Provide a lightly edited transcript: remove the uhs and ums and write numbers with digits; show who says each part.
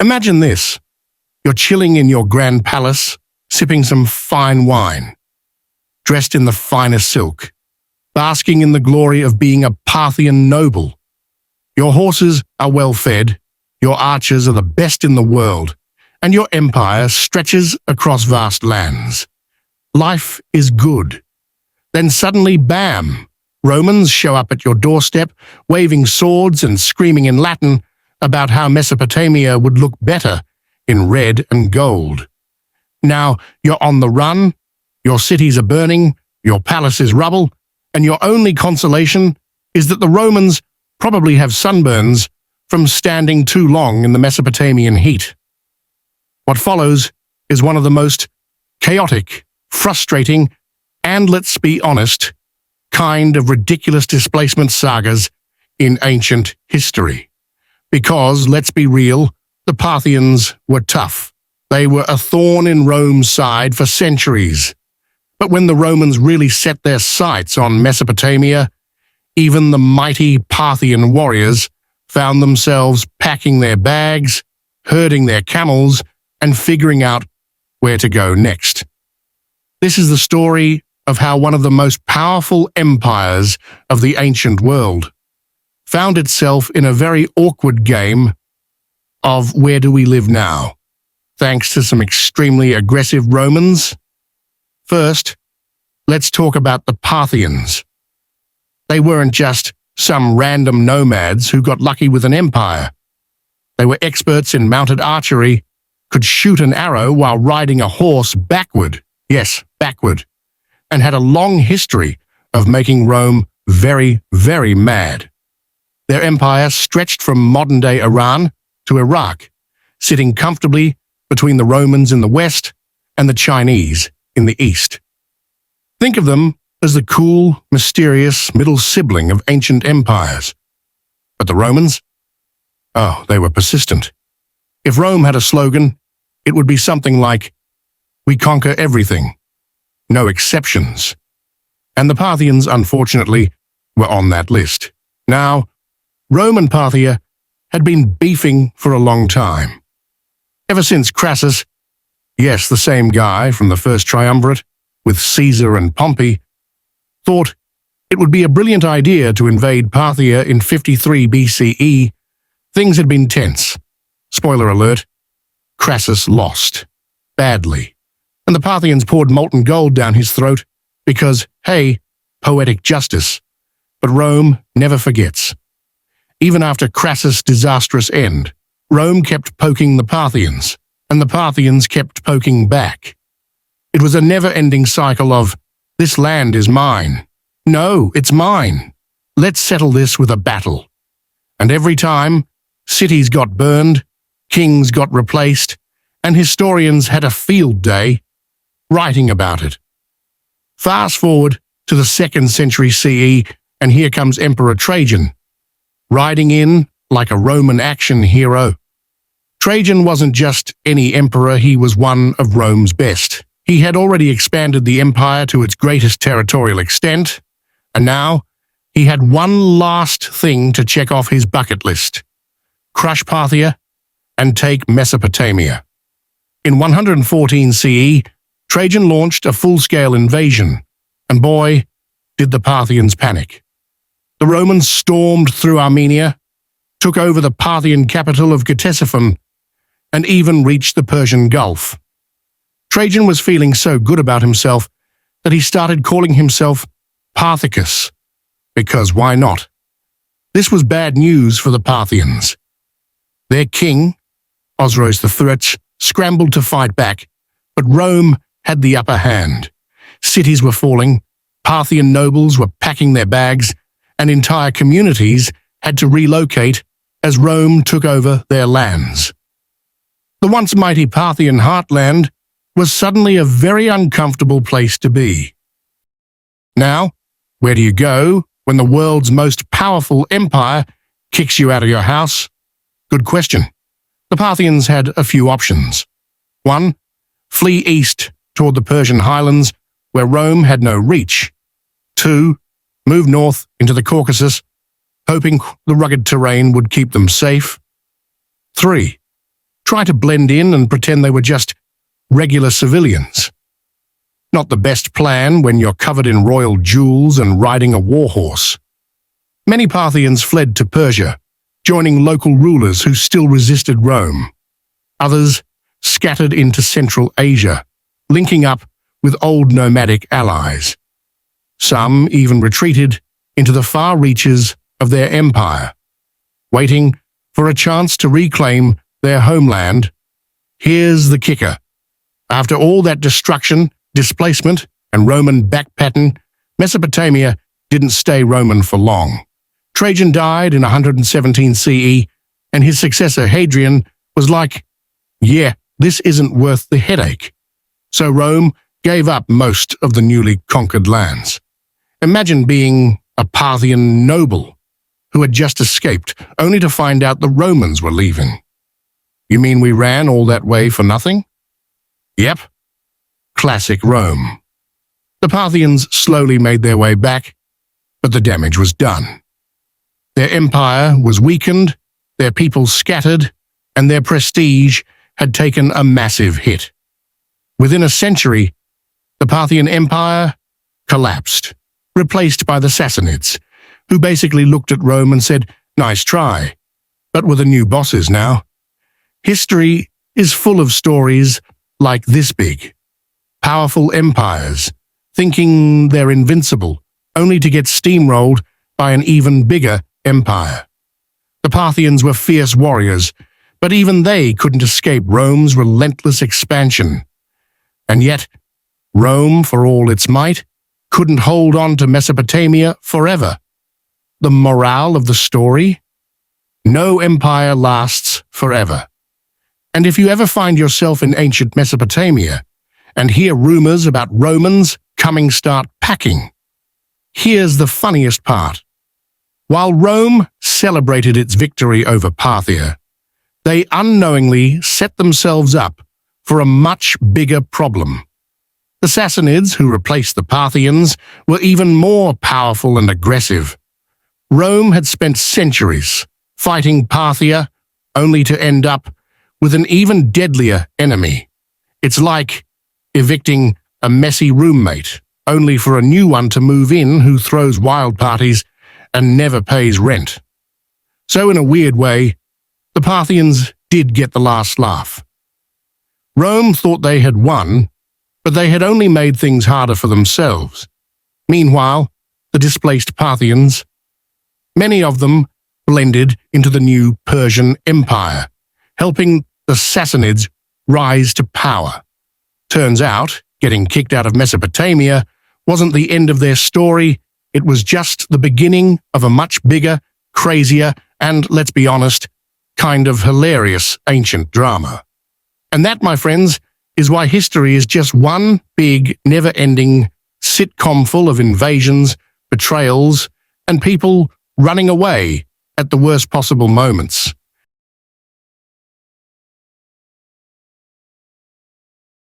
Speaker 1: Imagine this. You're chilling in your grand palace, sipping some fine wine, dressed in the finest silk, basking in the glory of being a Parthian noble. Your horses are well fed, your archers are the best in the world, and your empire stretches across vast lands. Life is good. Then suddenly, bam! Romans show up at your doorstep, waving swords and screaming in Latin about how Mesopotamia would look better in red and gold. Now you're on the run, your cities are burning, your palace is rubble, and your only consolation is that the Romans probably have sunburns from standing too long in the Mesopotamian heat. What follows is one of the most chaotic, frustrating, and, let's be honest, kind of ridiculous displacement sagas in ancient history. Because, let's be real, the Parthians were tough. They were a thorn in Rome's side for centuries. But when the Romans really set their sights on Mesopotamia, even the mighty Parthian warriors found themselves packing their bags, herding their camels, and figuring out where to go next. This is the story of how one of the most powerful empires of the ancient world found itself in a very awkward game of where do we live now, thanks to some extremely aggressive Romans. First, let's talk about the Parthians. They weren't just some random nomads who got lucky with an empire. They were experts in mounted archery, could shoot an arrow while riding a horse backward, yes, backward, and had a long history of making Rome very, very mad. Their empire stretched from modern-day Iran to Iraq, sitting comfortably between the Romans in the west and the Chinese in the east. Think of them as the cool, mysterious middle sibling of ancient empires. But the Romans? Oh, they were persistent. If Rome had a slogan, it would be something like, "We conquer everything, no exceptions." And the Parthians, unfortunately, were on that list. Now, Rome and Parthia had been beefing for a long time. Ever since Crassus, yes, the same guy from the first triumvirate, with Caesar and Pompey, thought it would be a brilliant idea to invade Parthia in 53 BCE, things had been tense. Spoiler alert, Crassus lost. Badly. And the Parthians poured molten gold down his throat because, hey, poetic justice. But Rome never forgets. Even after Crassus' disastrous end, Rome kept poking the Parthians, and the Parthians kept poking back. It was a never-ending cycle of, "This land is mine. No, it's mine. Let's settle this with a battle." And every time, cities got burned, kings got replaced, and historians had a field day writing about it. Fast forward to the 2nd century CE, and here comes Emperor Trajan, riding in like a Roman action hero. Trajan wasn't just any emperor, he was one of Rome's best. He had already expanded the empire to its greatest territorial extent, and now he had one last thing to check off his bucket list: crush Parthia and take Mesopotamia. In 114 CE, Trajan launched a full-scale invasion, and boy, did the Parthians panic. The Romans stormed through Armenia, took over the Parthian capital of Ctesiphon, and even reached the Persian Gulf. Trajan was feeling so good about himself that he started calling himself Parthicus, because why not? This was bad news for the Parthians. Their king, Osroes III, scrambled to fight back, but Rome had the upper hand. Cities were falling, Parthian nobles were packing their bags, and entire communities had to relocate as Rome took over their lands. The once mighty Parthian heartland was suddenly a very uncomfortable place to be. Now, where do you go when the world's most powerful empire kicks you out of your house? Good question. The Parthians had a few options. 1. Flee east toward the Persian highlands, where Rome had no reach. 2. Move north into the Caucasus, hoping the rugged terrain would keep them safe. 3. try to blend in and pretend they were just regular civilians. Not the best plan when you're covered in royal jewels and riding a war horse. Many Parthians fled to Persia, joining local rulers who still resisted Rome. Others scattered into Central Asia, linking up with old nomadic allies. Some even retreated into the far reaches of their empire, waiting for a chance to reclaim their homeland. Here's the kicker. After all that destruction, displacement, and Roman backpatting, Mesopotamia didn't stay Roman for long. Trajan died in 117 CE, and his successor Hadrian was like, yeah, this isn't worth the headache. So Rome gave up most of the newly conquered lands. Imagine being a Parthian noble who had just escaped, only to find out the Romans were leaving. You mean we ran all that way for nothing? Yep. Classic Rome. The Parthians slowly made their way back, but the damage was done. Their empire was weakened, their people scattered, and their prestige had taken a massive hit. Within a century, the Parthian Empire collapsed, replaced by the Sassanids, who basically looked at Rome and said, "Nice try," but with the new bosses now. History is full of stories like this big. Powerful empires, thinking they're invincible, only to get steamrolled by an even bigger empire. The Parthians were fierce warriors, but even they couldn't escape Rome's relentless expansion. And yet, Rome, for all its might, couldn't hold on to Mesopotamia forever. The morale of the story? No empire lasts forever. And if you ever find yourself in ancient Mesopotamia and hear rumors about Romans coming, start packing. Here's the funniest part. While Rome celebrated its victory over Parthia, they unknowingly set themselves up for a much bigger problem. The Sassanids, who replaced the Parthians, were even more powerful and aggressive. Rome had spent centuries fighting Parthia, only to end up with an even deadlier enemy. It's like evicting a messy roommate, only for a new one to move in who throws wild parties and never pays rent. So in a weird way, the Parthians did get the last laugh. Rome thought they had won, but they had only made things harder for themselves. Meanwhile, the displaced Parthians, many of them blended into the new Persian Empire, helping the Sassanids rise to power. Turns out, getting kicked out of Mesopotamia wasn't the end of their story, it was just the beginning of a much bigger, crazier, and, let's be honest, kind of hilarious ancient drama. And that, my friends, is why history is just one big, never-ending sitcom full of invasions, betrayals, and people running away at the worst possible moments.